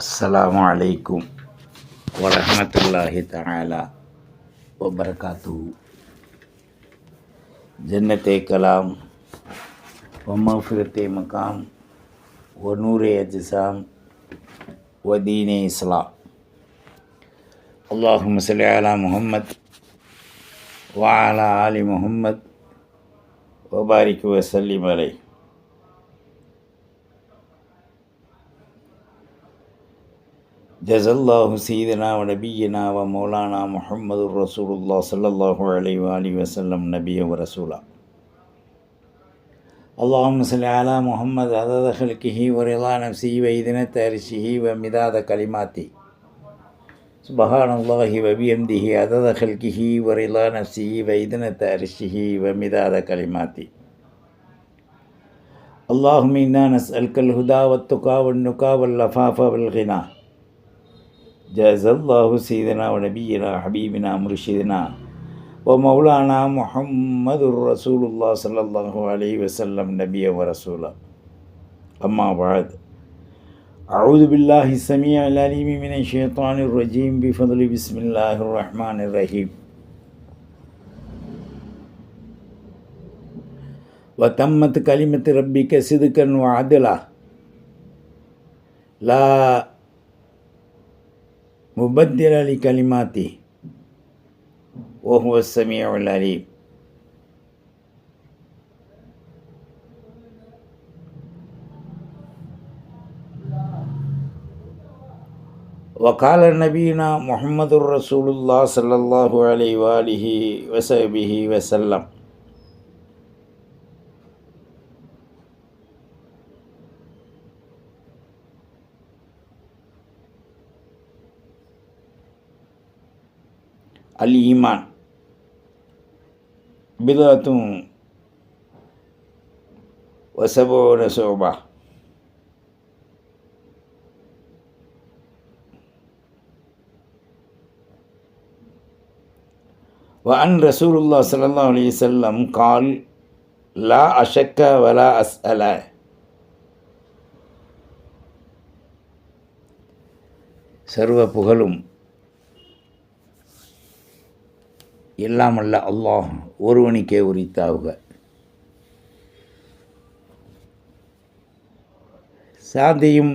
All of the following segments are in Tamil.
அஸ்ஸலாமு அலைக்கும் வரஹ்மத்துல்லாஹி தஆலா வபரகாத்துஹு. ஜன்னத்தே கலாம் வ மஃபிரத்தே மகாம் வ நூரே அஜ்ஸாம் வ தீனே இஸ்லாம். அல்லாஹும்ம ஸல்லி அலா முஹம்மத் வ அலா ஆலி முஹம்மத் வ பாரிக் வ ஸல்லிம் அலைஹி. ஜஸல்லாஹு சீதனா வ நபியனா வ மௌலானா முஹம்மதுர் ரசூலுல்லாஹ் ஸல்லல்லாஹு அலைஹி வ ஆலிஹி வஸல்லம் நபிய வ ரசூலா. அல்லாஹும்ம ஸல்லி அலா முஹம்மத் அதத ஹல்கிஹி வ ரிலா நஃப்ஸிஹி வ இத்னத அர்ஷிஹி வ மிதாத கலிமாத்தி. சுப்ஹானல்லாஹி வ பிஹம்திஹி அதத ஹல்கிஹி வ ரிலா நஃப்ஸிஹி வ இத்னத அர்ஷிஹி வ மிதாத கலிமாத்தி. அல்லாஹும்ம இன்னா நஸ்அலுக்கல் ஹுதா வத் துகா வன் நுகா வல் அஃபாஃப வல் கினா. ஜஸல்லாஹு சீதனா வ நபியனா ஹபீபினா முர்ஷிதனா வ மௌலானா முஹம்மதுர் ரசூலுல்லாஹ் ஸல்லல்லாஹு அலைஹி வஸல்லம் நபிய வ ரசூலா. அம்மா பஅத். அஊது பில்லாஹி ஸமீஇல் அலீம் மினஷ் ஷைத்தானிர் ரஜீம் பிஃபத்லி பிஸ்மில்லாஹிர் ரஹ்மானிர் ரஹீம். வ தம்மத் கலிமத்து ரப்பிக சித்கன் வ அத்லா லா முபத்தில லி கலிமாத்தி வ ஹுவஸ் ஸமீஉல் அலீம். وقال نبينا محمد رسول الله صلى الله عليه وآله وصحبه وسلم. الإيمان بضعة وسبعون شعبة. وعن رسول الله صلى الله عليه وسلم قال لا أشك ولا أسأل. சர்வ புகழும் எல்லாம் அல்ல அல்லாஹ் ஒருவனுக்கே உரித்தாவுக. சாந்தியும்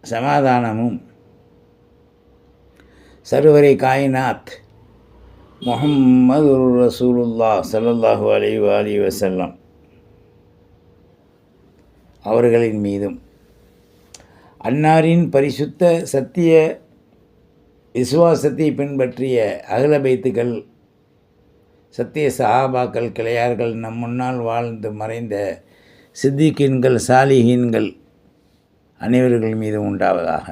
சமாதானமும் சர்வரை காயினாத் முஹம்மதுர் ரசூலுல்லாஹ் ஸல்லல்லாஹு அலைஹி வ ஆலிஹி வஸல்லம் அவர்களின் மீதும் அன்னாரின் பரிசுத்த சத்திய விசுவாசத்தை பின்பற்றிய அஹ்ல பைத்துகள் சத்திய சஹாபாக்கள் கிளையார்கள் நம் முன்னால் வாழ்ந்து மறைந்த சித்திகீன்கள் சாலிஹீன்கள் அனைவர்கள் மீதும் உண்டாவதாக.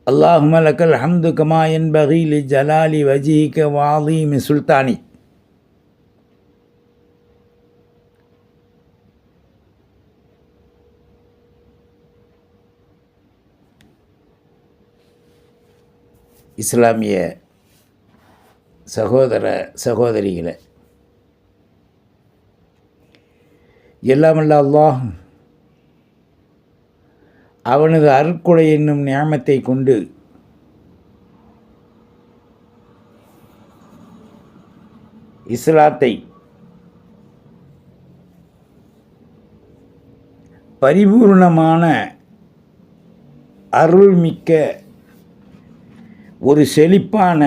அல்லாஹும்ம லக்கல் ஹம்து கமா யன்பகி லி ஜலாலி வஜ்ஹிக வ அஸீமி சுல்தானி. இஸ்லாமிய சகோதர சகோதரிகளை, எல்லாமல்ல அல்லாஹ் அவனது அருட்கொடை என்னும் நியாமத்தை கொண்டு இஸ்லாத்தை பரிபூர்ணமான அருள்மிக்க ஒரு செழிப்பான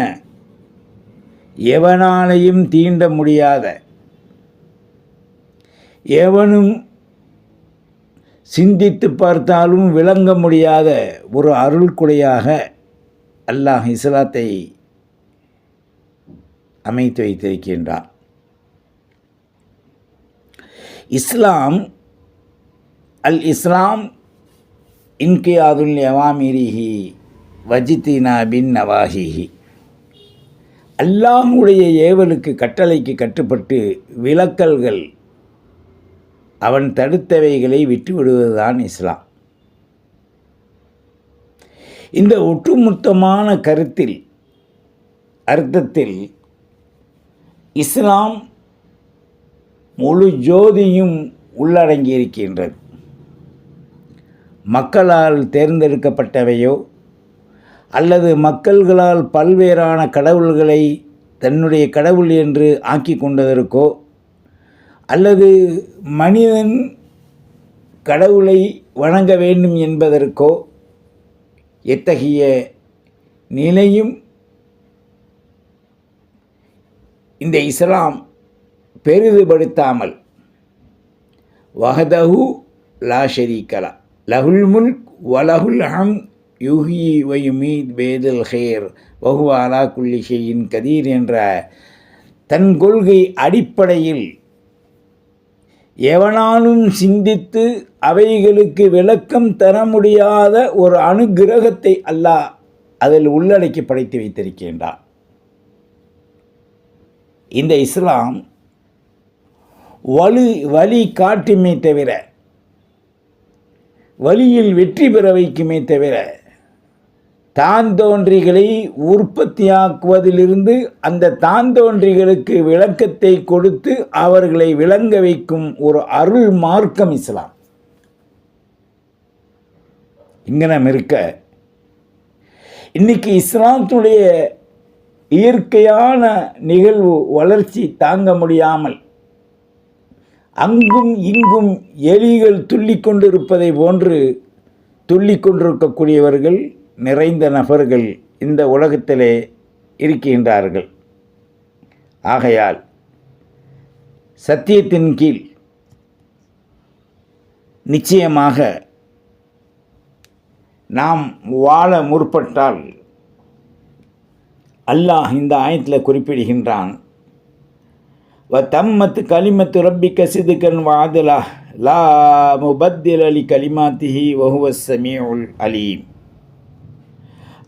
எவனாலையும் தீண்ட முடியாத எவனும் சிந்தித்து பார்த்தாலும் விளங்க முடியாத ஒரு அருள்கொடையாக அல்லாஹ் இஸ்லாத்தை அமைத்து வைத்திருக்கின்றான். இஸ்லாம் அல் இஸ்லாம் இன்கியாதுல் அவாமிரிஹி வஜித்தினா பின் நவாஹிஹி. அல்லாஹ்வுடைய ஏவலுக்கு கட்டளைக்கு கட்டுப்பட்டு விலக்கல்கள் அவன் தடுத்தவைகளை விட்டுவிடுவதுதான் இஸ்லாம். இந்த ஒட்டுமொத்தமான அர்த்தத்தில் இஸ்லாம் முழு ஜோதியும் உள்ளடங்கியிருக்கின்றது. மக்களால் தேர்ந்தெடுக்கப்பட்டவையோ அல்லது மக்கள்களால் பல்வேறான கடவுள்களை தன்னுடைய கடவுள் என்று ஆக்கி கொண்டதற்கோ அல்லது மனிதன் கடவுளை வணங்க வேண்டும் என்பதற்கோ எத்தகைய நிலையும் இந்த இஸ்லாம் பெரிதுபடுத்தாமல் வஹதஹு லா ஷரீகலா லஹுல் முல்க் வலஹுல் ஹம் யுஹி வயுமீத் பேதல் ஹேர் வஹுவ அலா குல்லி ஷைஇன் கதீர் என்ற தன் கொள்கை அடிப்படையில் எவனாலும் சிந்தித்து அவைகளுக்கு விளக்கம் தர முடியாத ஒரு அனுக்கிரகத்தை அல்லாஹ் அதில் உள்ளடக்கி படைத்து வைத்திருக்கின்றான். இந்த இஸ்லாம் வழி காட்டுமே தவிர, வழியில் வெற்றி பெற வைக்குமே தவிர, தான் தோன்றிகளை உற்பத்தியாக்குவதிலிருந்து அந்த தான் தோன்றிகளுக்கு விளக்கத்தை கொடுத்து அவர்களை விளங்க வைக்கும் ஒரு அருள் மார்க்கம் இஸ்லாம். இங்கனம் இருக்க இன்னைக்கு இஸ்லாத்துடைய இயற்கையான நிகழ்வு வளர்ச்சி தாங்க முடியாமல் அங்கும் இங்கும் எலிகள் துள்ளி கொண்டிருப்பதை போன்று துள்ளி கொண்டிருக்கக்கூடியவர்கள் நிறைந்த நபர்கள் இந்த உலகத்திலே இருக்கின்றார்கள். ஆகையால் சத்தியத்தின் கீழ் நிச்சயமாக நாம் வாழ முற்பட்டால் அல்லாஹ் இந்த ஆயத்தில் குறிப்பிடுகின்றான், வதம்மத் கலிமத்து ரப்பிக்க சிதுகன் வஅதலா லா முபத்தில லி கலிமாத்திஹி வஹுவஸ் ஸமீஉல் அலீம்.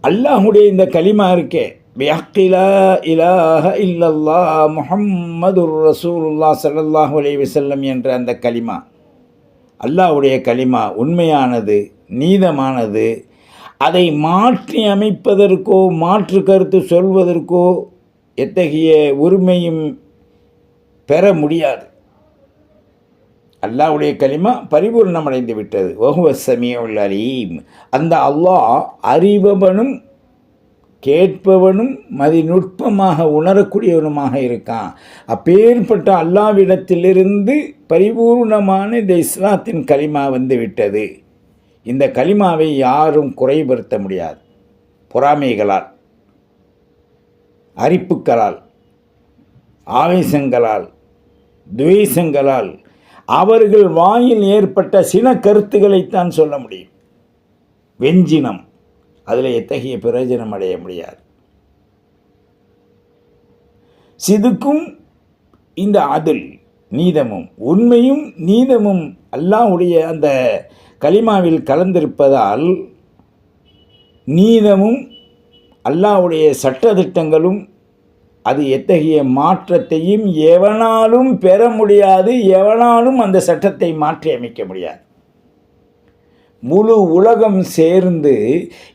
அல்லாஹுடைய இந்த கலிமா இருக்கே, பிஹக்கி லா இலாஹ இல்லல்லாஹ் முஹம்மதுர் ரசூலுல்லாஹ் ஸல்லல்லாஹு அலைஹி வஸல்லம் என்ற அந்த கலிமா, அல்லாஹுடைய கலிமா உண்மையானது, நீதமானது. அதை மாற்றி அமைப்பதற்கோ மாற்று கருத்து சொல்வதற்கோ எத்தகைய உரிமையும் பெற முடியாது. அல்லாஹ்வுடைய கலிமா பரிபூர்ணமடைந்து விட்டது. வஹுவ ஸமீஉல் அலீம். அந்த அல்லாஹ் அறிபவனும் கேட்பவனும் மதிநுட்பமாக உணரக்கூடியவனுமாக இருக்கான். அப்பேற்பட்ட அல்லாஹ்விடத்திலிருந்து பரிபூர்ணமான இந்த இஸ்லாத்தின் கலிமா வந்து விட்டது. இந்த கலிமாவை யாரும் குறைபடுத்த முடியாது. பொறாமைகளால், அரிப்புக்களால், ஆவேசங்களால், துவேஷங்களால் அவர்கள் வாயில் ஏற்பட்ட சில கருத்துக்களைத்தான் சொல்ல முடியும். வெஞ்சினம், அதில் எத்தகைய பிரயோஜனம் அடைய முடியாது. சிதுக்கும் இந்த அதில் நீதமும் உண்மையும் நீதமும் அல்லாஹ்வுடைய அந்த கலிமாவில் கலந்திருப்பதால் நீதமும் அல்லாஹ்வுடைய சட்டதிட்டங்களும் அது எத்தகைய மாற்றத்தையும் எவனாலும் பெற முடியாது. எவனாலும் அந்த சட்டத்தை மாற்றி அமைக்க முடியாது. முழு உலகம் சேர்ந்து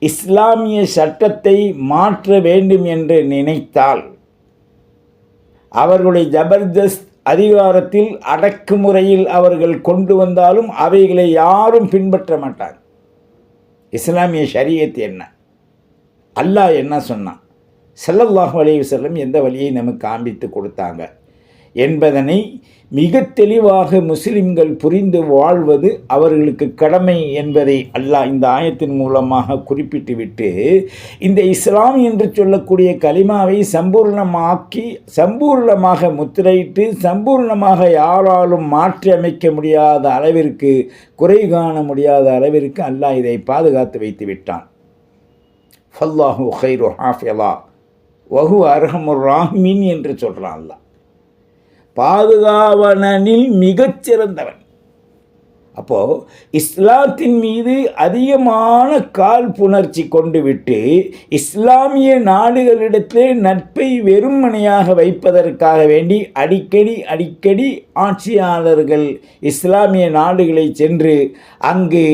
இஸ்லாமிய சட்டத்தை மாற்ற வேண்டும் என்று நினைத்தால் அவர்களுடைய ஜபர்தஸ்த் அதிகாரத்தில் அடக்குமுறையில் அவர்கள் கொண்டு வந்தாலும் அவைகளை யாரும் பின்பற்ற மாட்டார். இஸ்லாமிய ஷரியத் என்ன, அல்லாஹ் என்ன சொன்னான், ஸல்லல்லாஹு அலைஹி வஸல்லம் எந்த வழியை நமக்கு காண்பித்து கொடுத்தாங்க என்பதனை மிக தெளிவாக முஸ்லிம்கள் புரிந்து வாழ்வது அவர்களுக்கு கடமை என்பதை அல்லாஹ் இந்த ஆயத்தின் மூலமாக குறிப்பிட்டுவிட்டு, இந்த இஸ்லாம் என்று சொல்லக்கூடிய கலிமாவை சம்பூர்ணமாக்கி சம்பூர்ணமாக முத்திரையிட்டு சம்பூர்ணமாக யாராலும் மாற்றி அமைக்க முடியாத அளவிற்கு, குறை காண முடியாத அளவிற்கு அல்லாஹ் இதை பாதுகாத்து வைத்து விட்டான். ஃபல்லாஹு கைரு ஹாஃபிலா வஹு அர்ஹமுர் ராஹிமீன் என்று சொல்கிறான் அல்லாஹ். பாதுகாவலனில் மிகச்சிறந்தவன். அப்போது இஸ்லாத்தின் மீது அதிகமான கால் புணர்ச்சி கொண்டு விட்டு இஸ்லாமிய நாடுகளிடத்திலே நட்பை வெறுமனையாக வைப்பதற்காக வேண்டி அடிக்கடி ஆட்சியாளர்கள் இஸ்லாமிய நாடுகளை சென்று அங்கு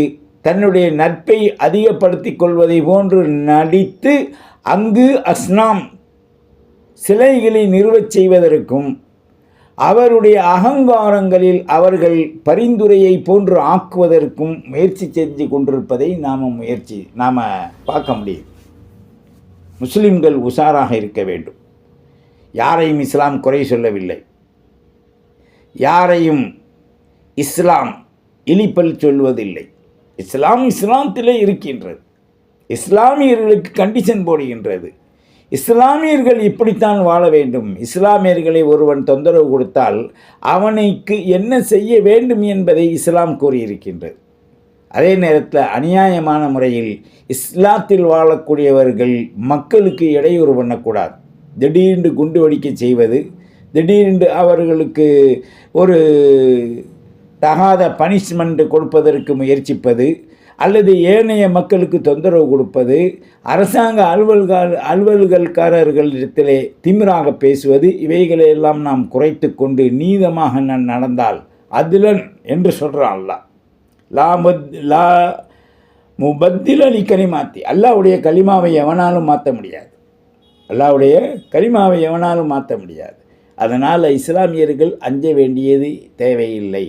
தன்னுடைய நட்பை அதிகப்படுத்தி கொள்வதை போன்று நடித்து அங்கு அஸ்னாம் சிலைகளை நிறுவச் செய்வதற்கும் அவருடைய அகங்காரங்களில் அவர்கள் பரிந்துரையை போன்று ஆக்குவதற்கும் முயற்சி செஞ்சு கொண்டிருப்பதை நாம் பார்க்க முடியும். முஸ்லிம்கள் உஷாராக இருக்க வேண்டும். யாரையும் இஸ்லாம் குறை சொல்லவில்லை, யாரையும் இஸ்லாம் இழிப்பல் சொல்வதில்லை. இஸ்லாத்திலே இருக்கின்றது. இஸ்லாமியர்களுக்கு கண்டிஷன் போடுகின்றது. இஸ்லாமியர்கள் இப்படித்தான் வாழ வேண்டும். இஸ்லாமியர்களை ஒருவன் தொந்தரவு கொடுத்தால் அவனுக்கு என்ன செய்ய வேண்டும் என்பதை இஸ்லாம் கூறியிருக்கின்றது. அதே நேரத்தில் அநியாயமான முறையில் இஸ்லாத்தில் வாழக்கூடியவர்கள் மக்களுக்கு இடையூறு பண்ணக்கூடாது. திடீரென்று குண்டு வெடிக்க செய்வது, திடீரென்று அவர்களுக்கு ஒரு தகாத பனிஷ்மெண்ட் கொடுப்பதற்கு முயற்சிப்பது, அல்லது ஏனைய மக்களுக்கு தொந்தரவு கொடுப்பது, அரசாங்க அலுவல்காரர்களிடத்திலே திமிராக பேசுவது, இவைகளையெல்லாம் நாம் குறைத்து கொண்டு நீதமாக நடந்தால் அதிலன் என்று சொல்கிறான் அல்லாஹ். லா முபத்தில லி கலிமாத்தி. அல்லாஹ்வுடைய கலிமாவை எவனாலும் மாற்ற முடியாது. அல்லாஹ்வுடைய கலிமாவை எவனாலும் மாற்ற முடியாது. அதனால் இஸ்லாமியர்கள் அஞ்ச வேண்டியது தேவையில்லை.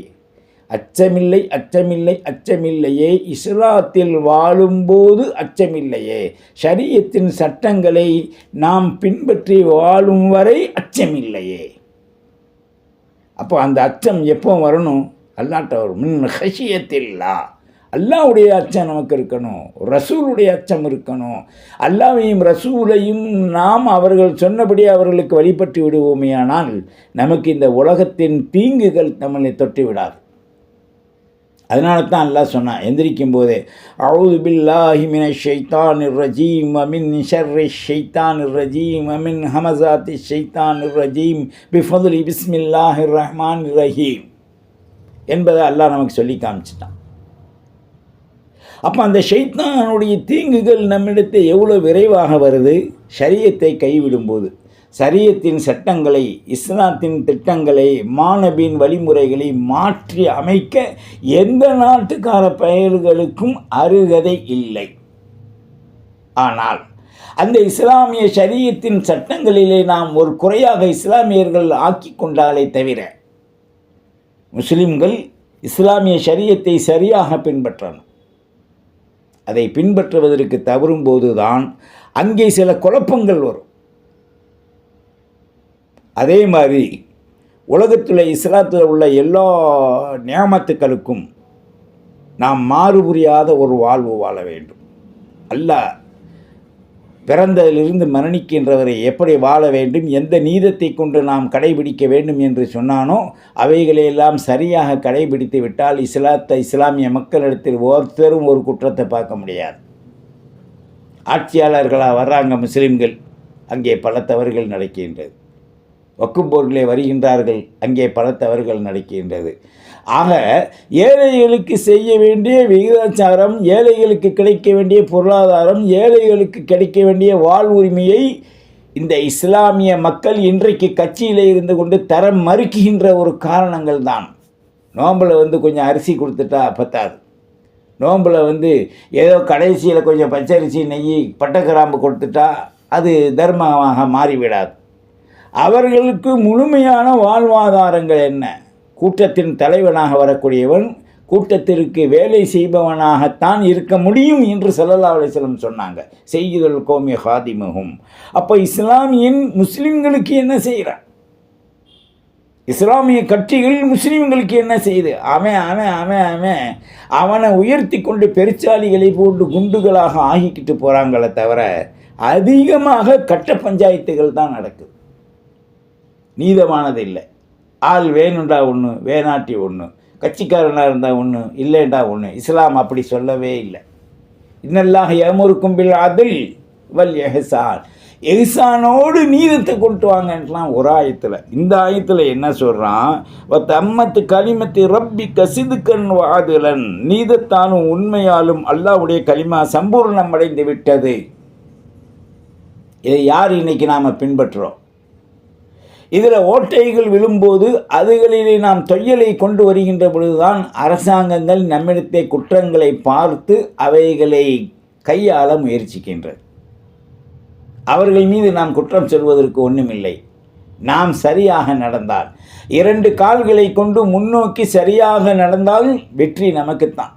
அச்சமில்லை, அச்சமில்லை, அச்சமில்லையே. இஸ்லாத்தில் வாழும்போது அச்சமில்லையே. ஷரியத்தின் சட்டங்களை நாம் பின்பற்றி வாழும் வரை அச்சமில்லையே. அப்போ அந்த அச்சம் எப்போ வரணும்? அல்லாட்ட வரும். மின் ஹஷியத்தில்லா. அல்லாஹ்வுடைய அச்சம் நமக்கு இருக்கணும், ரசூலுடைய அச்சம் இருக்கணும். அல்லாஹ்வையும் ரசூலையும் நாம் அவர்கள் சொன்னபடி அவர்களுக்கு வழிபட்டு விடுவோமேயானால் நமக்கு இந்த உலகத்தின் தீங்குகள் நம்மளை தொட்டு விடாது. அதனால தான் அல்லாஹ் சொன்னான் எந்திரிக்கும் போதே, அஊது பில்லாஹி மினஷ் ஷைத்தானிர் ரஜீம் வ மின் ஷர்ரிஷ் ஷைத்தானிர் ரஜீம் வ மின் ஹமஸாத்திஷ் ஷைத்தானிர் ரஜீம் பிஃபத்லி பிஸ்மில்லாஹிர் ரஹ்மானிர் ரஹீம் என்பதை அல்லாஹ் நமக்கு சொல்லி காமிச்சிட்டான். அப்போ அந்த ஷைத்தானுடைய தீங்குகள் நம்மிடத்தை எவ்வளோ விரைவாக வருது? ஷரியத்தை கைவிடும்போது, ஷரியத்தின் சட்டங்களை, இஸ்லாத்தின் திட்டங்களை, மாநபியின் வழிமுறைகளை மாற்றி அமைக்க எந்த நாட்டுக்கார பெயர்களுக்கும் அருகதை இல்லை. ஆனால் அந்த இஸ்லாமிய ஷரியத்தின் சட்டங்களிலே நாம் ஒரு குறையாக இஸ்லாமியர்கள் ஆக்கி கொண்டாலே தவிர, முஸ்லிம்கள் இஸ்லாமிய ஷரியத்தை சரியாக பின்பற்றணும். அதை பின்பற்றுவதற்கு தவறும்போது தான் அங்கே சில குழப்பங்கள் வரும். அதே மாதிரி உலகத்தில் இஸ்லாத்தில் உள்ள எல்லா நியாமத்துக்களுக்கும் நாம் மாறுபுரியாத ஒரு வாழ்வு வாழ வேண்டும். அல்லாஹ் பிறந்ததிலிருந்து மரணிக்கின்றவரை எப்படி வாழ வேண்டும், எந்த நீதத்தை கொண்டு நாம் கடைபிடிக்க வேண்டும் என்று சொன்னானோ அவைகளையெல்லாம் சரியாக கடைபிடித்து விட்டால் இஸ்லாமிய மக்களிடத்தில் ஒருத்தரும் ஒரு குற்றத்தை பார்க்க முடியாது. ஆட்சியாளர்களாக வர்றாங்க முஸ்லிம்கள், அங்கே பல தவறுகள் நடக்கின்றது. வக்குப்போர்களே வருகின்றார்கள், அங்கே பல தவறுகள் நடக்கின்றது. ஆக ஏழைகளுக்கு செய்ய வேண்டிய விகிதாச்சாரம், ஏழைகளுக்கு கிடைக்க வேண்டிய பொருளாதாரம், ஏழைகளுக்கு கிடைக்க வேண்டிய வாழ்வுரிமையை இந்த இஸ்லாமிய மக்கள் இன்றைக்கு கட்சியில் இருந்து கொண்டு தர மறுக்கின்ற ஒரு காரணங்கள் தான். நோம்பில் கொஞ்சம் அரிசி கொடுத்துட்டா பத்தாது. நோம்பில் ஏதோ கடைசியில் கொஞ்சம் பச்சரிசி, நெய், பட்டக்கிராம்பு கொடுத்துட்டா அது தர்மமாக மாறிவிடாது. அவர்களுக்கு முழுமையான வாழ்வாதாரங்கள் என்ன? கூட்டத்தின் தலைவனாக வரக்கூடியவன் கூட்டத்திற்கு வேலை செய்பவனாகத்தான் இருக்க முடியும் என்று ஸல்லல்லாஹு அலைஹி வஸல்லம் சொன்னாங்க. செய்யுதுல் கௌமி ஹாதிமுஹும். அப்போ இஸ்லாமியன் முஸ்லிம்களுக்கு என்ன செய்கிறான்? இஸ்லாமிய கட்சிகள் முஸ்லீம்களுக்கு என்ன செய்யுது? அவனை உயர்த்தி கொண்டு பெருச்சாலிகளை போட்டு குண்டுகளாக ஆகிக்கிட்டு போகிறாங்களே தவிர அதிகமாக கட்ட பஞ்சாயத்துகள் தான் நடக்குது. நீதமானது இல்லை. ஆள் வேணுண்டா ஒன்று, வேணாட்டி ஒன்று, கட்சிக்காரனாக இருந்தால் ஒன்று, இல்லைண்டா ஒன்று. இஸ்லாம் அப்படி சொல்லவே இல்லை. இன்னல்லாஹ் யஅமுருக்கும் பில் அத்ல் வல் இஹ்சான். எஹ்சானோடு நீதத்தை கொண்டு வாங்கலாம் ஒரு ஆயத்தில். இந்த ஆயத்தில் என்ன சொல்கிறான்? தம்மத்து கலிமத்து ரப்பி கசிதுக்கன் வாதுலன். நீதத்தாலும் உண்மையாலும் அல்லாஹ்வுடைய கலிமா சம்பூர்ணம் அடைந்து விட்டது. இதை யார் இன்னைக்கு நாம் பின்பற்றுறோம்? இதில் ஓட்டைகள் விழும்போது அதுகளிலே நாம் தொய்யலை கொண்டு வருகின்ற பொழுதுதான் அரசாங்கங்கள் நம்மிடத்தை குற்றங்களை பார்த்து அவைகளை கையாள முயற்சிக்கின்றது. அவர்கள் மீது நாம் குற்றம் சொல்வதற்கு ஒன்றுமில்லை. நாம் சரியாக நடந்தால், 2 கால்களை கொண்டு முன்னோக்கி சரியாக நடந்தால் வெற்றி நமக்குத்தான்.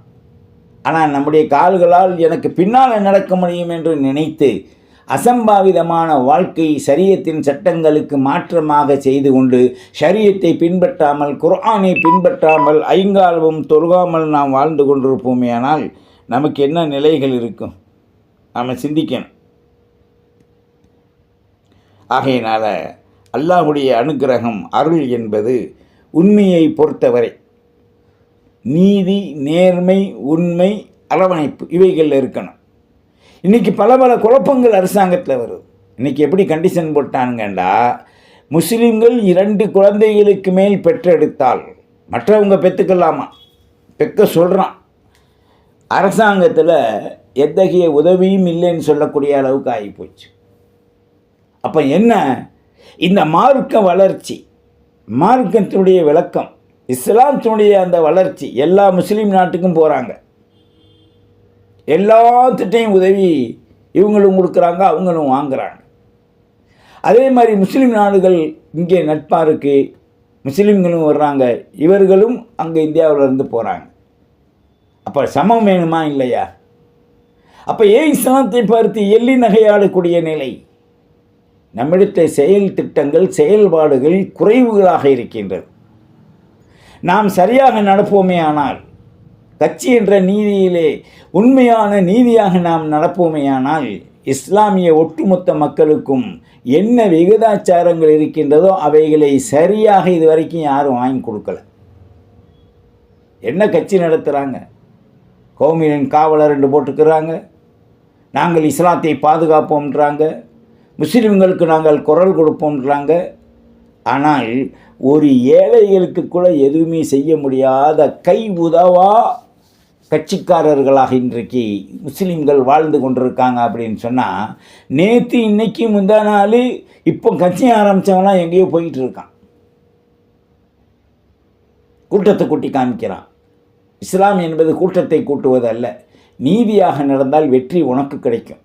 ஆனால் நம்முடைய கால்களால் எனக்கு பின்னால் நடக்க முடியும் என்று நினைத்து அசம்பாவிதமான வாழ்க்கை ஷரியத்தின் சட்டங்களுக்கு மாற்றமாக செய்து கொண்டு ஷரியத்தை பின்பற்றாமல், குர்ஆனை பின்பற்றாமல், ஐங்காலமும் தொழுகாமல் நாம் வாழ்ந்து கொண்டிருப்போமே ஆனால் நமக்கு என்ன நிலைகள் இருக்கும்? நாம் சிந்திக்கணும். ஆகையினால் அல்லாஹ்வுடைய அனுக்கிரகம், அருள் என்பது உண்மையை பொறுத்தவரை நீதி, நேர்மை, உண்மை, அரவணைப்பு இவைகளில் இருக்கணும். இன்றைக்கி பல குழப்பங்கள் அரசாங்கத்தில் வருது. இன்றைக்கி எப்படி கண்டிஷன் போட்டானுங்கண்டா, முஸ்லீம்கள் 2 குழந்தைகளுக்கு மேல் பெற்றெடுத்தால் மற்றவங்க பெற்றுக்கலாமா, பெக்க சொல்கிறான். அரசாங்கத்தில் எத்தகைய உதவியும் இல்லைன்னு சொல்லக்கூடிய அளவுக்கு ஆகிப்போச்சு. அப்போ என்ன, இந்த மார்க்க வளர்ச்சி, மார்க்கத்தினுடைய விளக்கம், இஸ்லாத்தினுடைய அந்த வளர்ச்சி எல்லா முஸ்லீம் நாட்டுக்கும் போகிறாங்க. எல்லாத்திட்டையும் உதவி இவங்களும் கொடுக்குறாங்க, அவங்களும் வாங்குகிறாங்க. அதே மாதிரி முஸ்லீம் நாடுகள் இங்கே நட்பாருக்கு முஸ்லீம்களும் வர்றாங்க, இவர்களும் அங்கே இந்தியாவிலேருந்து போகிறாங்க. அப்போ சமம் வேணுமா இல்லையா? அப்போ ஏன் இஸ்லாத்தை பார்த்து எள்ளி நகையாடக்கூடிய நிலை? நம்மிடத்தில் செயல் திட்டங்கள், செயல்பாடுகள் குறைவுகளாக இருக்கின்றது. நாம் சரியாக நடப்போமே ஆனால், கட்சி என்ற நீதியிலே உண்மையான நீதியாக நாம் நடப்போமேயானால், இஸ்லாமிய ஒட்டுமொத்த மக்களுக்கும் என்ன விகிதாச்சாரங்கள் இருக்கின்றதோ அவைகளை சரியாக இதுவரைக்கும் யாரும் வாங்கி கொடுக்கல. என்ன கட்சி நடத்துகிறாங்க? கௌமியின் காவலர் என்று போட்டுக்கிறாங்க, நாங்கள் இஸ்லாத்தை பாதுகாப்போம்ன்றாங்க, முஸ்லீம்களுக்கு நாங்கள் குரல் கொடுப்போம்ன்றாங்க. ஆனால் ஒரு ஏழைகளுக்கு கூட எதுவுமே செய்ய முடியாத கை உதவா கட்சிக்காரர்களாக இன்றைக்கு முஸ்லீம்கள் வாழ்ந்து கொண்டிருக்காங்க அப்படின்னு சொன்னால், நேற்று இன்னைக்கு முந்தா நாள் இப்போ கட்சி ஆரம்பித்தவங்களாம் எங்கேயோ போயிட்டு இருக்கான், கூட்டத்தை கூட்டி காமிக்கிறான். இஸ்லாம் என்பது கூட்டத்தை கூட்டுவது அல்ல. நீதியாக நடந்தால் வெற்றி உனக்கு கிடைக்கும்.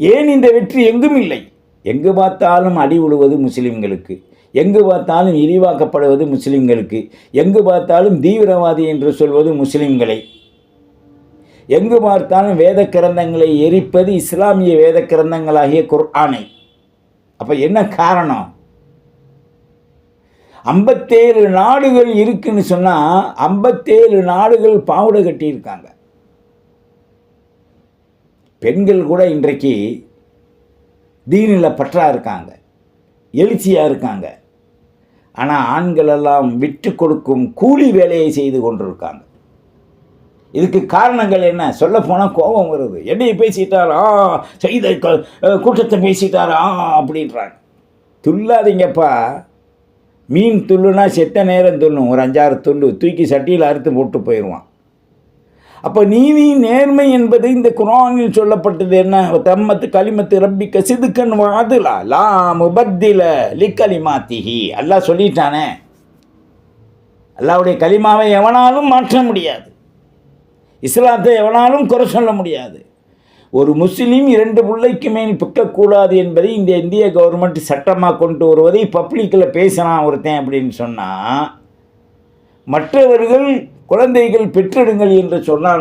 ஏன் இந்த வெற்றி எங்கும் இல்லை? எங்கு பார்த்தாலும் அடி விழுவது முஸ்லீம்களுக்கு, எங்கு பார்த்தாலும் இழிவாக்கப்படுவது முஸ்லீம்களுக்கு, எங்கு பார்த்தாலும் தீவிரவாதி என்று சொல்வது முஸ்லீம்களை, எங்கு பார்த்தாலும் வேத கிரந்தங்களை எரிப்பது இஸ்லாமிய வேத கிரந்தங்களாகிய குர்ஆனை. அப்போ என்ன காரணம்? 57 நாடுகள் இருக்குன்னு சொன்னால் 57 நாடுகள் பாவுடை கட்டியிருக்காங்க. பெண்கள் கூட இன்றைக்கு தீனில் பற்றாக இருக்காங்க, எழுச்சியாக இருக்காங்க. ஆனால் ஆண்களெல்லாம் விட்டு கொடுக்கும் கூலி வேலையை செய்து கொண்டிருக்காங்க. இதுக்கு காரணங்கள் என்ன? சொல்ல போனால் கோபம் வருது. என்னையை பேசிட்டாரா, செய்த கூட்டத்தை பேசிட்டாரா அப்படின்றாங்க. துள்ளாதீங்கப்பா. மீன் துள்ளுனா செத்த நேரம் துள்ளும், ஒரு 5-6 துள்ளு தூக்கி சட்டியில் அறுத்து போட்டு போயிடுவான். அப்போ நீதி, நேர்மை என்பது இந்த குர்ஆனில் சொல்லப்பட்டது என்ன? தம்மத்து கலிமத்து ரப்பிக்க சிதுக்கன் வாதுலா லா முபத்தில லிக்கலிமாத்திஹி. அல்லாஹ் சொல்லிட்டானே, அல்லாஹ்வுடைய கலிமாவை எவனாலும் மாற்ற முடியாது, இஸ்லாத்தை எவனாலும் குறை சொல்ல முடியாது. ஒரு முஸ்லீம் 2 பிள்ளைக்கு மேல் பிக்கக்கூடாது என்பதை இந்த இந்திய கவர்மெண்ட் சட்டமாக கொண்டு வருவதை பப்ளிக்கில் பேசினான் ஒருத்தன் அப்படின்னு சொன்னால், மற்றவர்கள் குழந்தைகள் பெற்றெடுங்கள் என்று சொன்னால்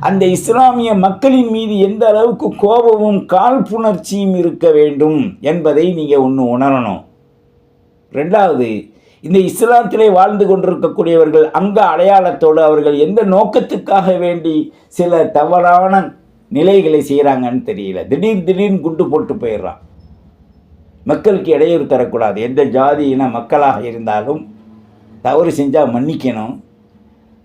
அந்த இஸ்லாமிய மக்களின் மீது எந்த அளவுக்கு கோபமும் காழ்ப்புணர்ச்சியும் இருக்க வேண்டும் என்பதை நீங்கள் ஒன்று உணரணும். 2வது, இந்த இஸ்லாத்திலே வாழ்ந்து கொண்டிருக்கக்கூடியவர்கள் அங்க அடையாளத்தோடு அவர்கள் எந்த நோக்கத்துக்காக வேண்டி சில தவறான நிலைகளை செய்கிறாங்கன்னு தெரியல. திடீர்னு குண்டு போட்டு போயிடுறான். மக்களுக்கு இடையூறு தரக்கூடாது. எந்த ஜாதி இன மக்களாக இருந்தாலும் தவறு செஞ்சால் மன்னிக்கணும்.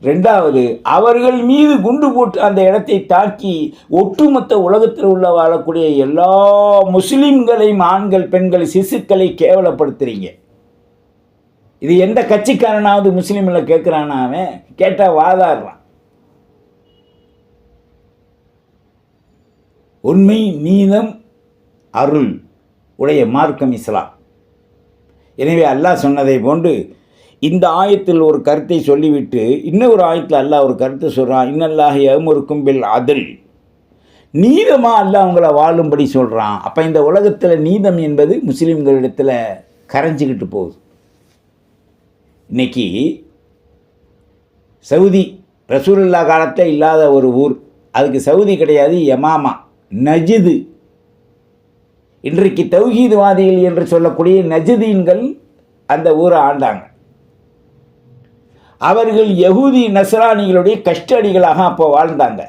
2வது, அவர்கள் மீது குண்டு போட்டு அந்த இடத்தை தாக்கி ஒட்டுமொத்த உலகத்தில் உள்ள வாழக்கூடிய எல்லா முஸ்லீம்களையும், ஆண்கள், பெண்கள், சிசுக்களை கேவலப்படுத்துறீங்க. இது எந்த கட்சிக்காரனாவது முஸ்லீமில் கேட்குறானா? அவன் கேட்டால் வாதாடுறான். உண்மை, நீதம், அருள் உடைய மார்க்கம் இஸ்லாம். எனவே அல்லாஹ் சொன்னதை போன்று இந்த ஆயத்தில் ஒரு கருத்தை சொல்லிவிட்டு இன்னொரு ஆயத்தில் அல்லாஹ் ஒரு கருத்தை சொல்கிறான். இன்னல்லாஹ் யஅமுருக்கும் பில் அத்ல். நீதமாக அல்லாஹ் அவங்கள வாழும்படி சொல்கிறான். அப்போ இந்த உலகத்தில் நீதம் என்பது முஸ்லீம்களிடத்தில் கரைஞ்சிக்கிட்டு போகுது. இன்னைக்கு சவுதி ரசூலுல்லா காலத்தில் இல்லாத ஒரு ஊர், அதுக்கு சவுதி கிடையாது, யமாமா, நஜிது. இன்றைக்கு தௌஹீத்வாதிகள் என்று சொல்லக்கூடிய நஜதீன்கள் அந்த ஊரை ஆண்டாங்க. அவர்கள் யகூதி நஸ்ரானிகளுடைய கஷ்டடிகளாக அப்போ வாழ்ந்தாங்க.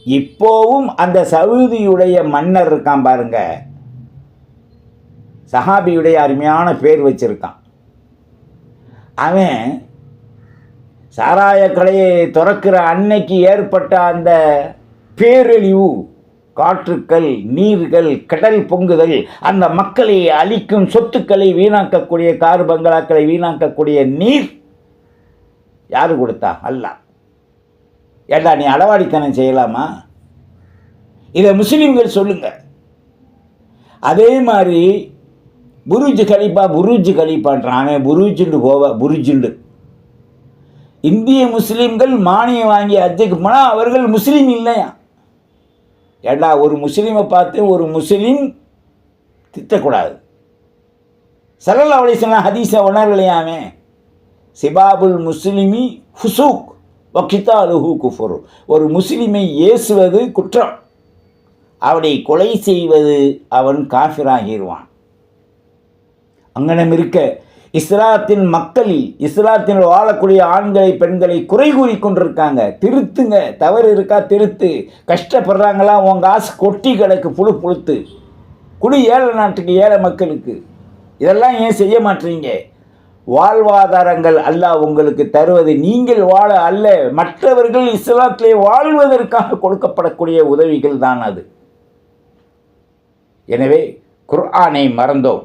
இப்போவும் அந்த சவுதியுடைய மன்னர் இருக்கான் பாருங்க, சஹாபியுடைய அருமையான பேர் வச்சிருக்கான். அவன் சாராய கடையை திறக்கிற அன்னைக்கு ஏற்பட்ட அந்த பேரழிவு, காற்றுக்கள், நீர்கள், கடல் பொங்குதல், அந்த மக்களை அழிக்கும், சொத்துக்களை வீணாக்கக்கூடிய, கார் பங்களாக்களை வீணாக்கக்கூடிய நீர் யாரு கொடுத்தா? அல்லாஹ். ஏண்டா நீ அளவாடித்தனம் செய்யலாமா? இதை முஸ்லீம்கள் சொல்லுங்க. அதே மாதிரி புருஜ் கலீஃபான்றான். அவன் புருஜுண்டு புருஜுண்டு. இந்திய முஸ்லீம்கள் மானியம் வாங்கி ஹஜ்ஜுக்கு போனால் அவர்கள் முஸ்லீம் இல்லையா? ஏண்டா ஒரு முஸ்லீமை பார்த்து ஒரு முஸ்லீம் திட்டக்கூடாது. ஸல்லல்லாஹு அலைஹி வஸல்லம் ஹதீஸை உணரலையாமே, சிபாபுல் முஸ்லிமி ஃபுசூக் வ கிதாலுஹு குஃபுர். ஒரு முஸ்லிமை ஏசுவது குற்றம், அவனை கொலை செய்வது அவன் காஃபிராகிடுவான். அங்கனம் இருக்க இஸ்லாத்தின் மக்கள், இஸ்லாத்தில் வாழக்கூடிய ஆண்களை பெண்களை குறை கூறி கொண்டிருக்காங்க. திருத்துங்க, தவறு இருக்கா திருத்து. கஷ்டப்படுறாங்களா, உன் காசு கொட்டி கிடக்கு புழு புழுத்து குடி, ஏழை நாட்டுக்கு, ஏழை மக்களுக்கு. இதெல்லாம் ஏன் செய்ய மாட்டீங்க? வாழ்வாதாரங்கள் அல்லாஹ் உங்களுக்கு தருவது நீங்கள் வாழ அல்ல, மற்றவர்கள் இஸ்லாத்திலே வாழ்வதற்காக கொடுக்கப்படக்கூடிய உதவிகள் தான் அது. எனவே குர்ஆனை மறந்தோம்,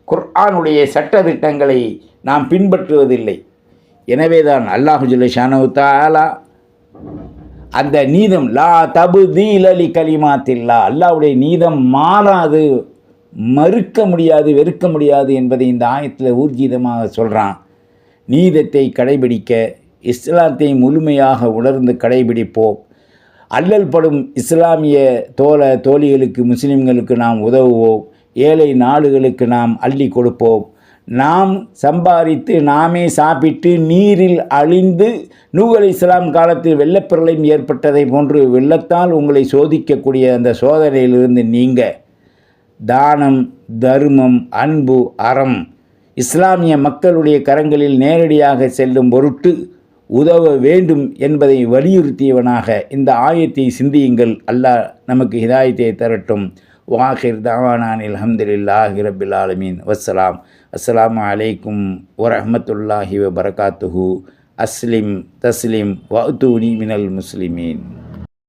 குர்ஆனுடைய சட்டதிட்டங்களை நாம் பின்பற்றுவதில்லை. எனவே தான் அல்லாஹ் ஜல்ல ஷானஹு தஆலா அந்த நீதம் லா தப்தீல லி கலிமாத்தில்லா, அல்லாஹ்வுடைய நீதம் மாறாது, மறுக்க முடியாது, வெறுக்க முடியாது என்பதை இந்த ஆயத்தில் ஊர்ஜிதமாக சொல்கிறான். நீதத்தை கடைபிடிக்க, இஸ்லாத்தை முழுமையாக உணர்ந்து கடைபிடிப்போம். அல்லல் படும் இஸ்லாமிய தோழிகளுக்கு, முஸ்லிம்களுக்கு நாம் உதவுவோம். ஏழை நாடுகளுக்கு நாம் அள்ளி கொடுப்போம். நாம் சம்பாதித்து நாமே சாப்பிட்டு நீரில் அழிந்து, நூஹ் அலைஹிஸ்ஸலாம் காலத்தில் வெள்ளப்பிரளயம் ஏற்பட்டதை போன்று வெள்ளத்தால் உங்களை சோதிக்கக்கூடிய அந்த சோதனையிலிருந்து நீங்க தானம், தர்மம், அன்பு, அறம் இஸ்லாமிய மக்களுடைய கரங்களில் நேரடியாக செல்லும் பொருட்டு உதவ வேண்டும் என்பதை வலியுறுத்தியவனாக இந்த ஆயத்தை சிந்தியுங்கள். அல்லாஹ் நமக்கு ஹிதாயத்தை தரட்டும். வாஹிர் தாவானான் அல்ஹம்துலில்லாஹி ரப்பில் ஆலமீன். வஸ்ஸலாம். அஸ்ஸலாமு அலைக்கும் வரஹ்மத்துல்லாஹி வபரகாத்துஹு. அஸ்லிம் தஸ்லிம் வஅத்தூனி மினல் முஸ்லிமீன்.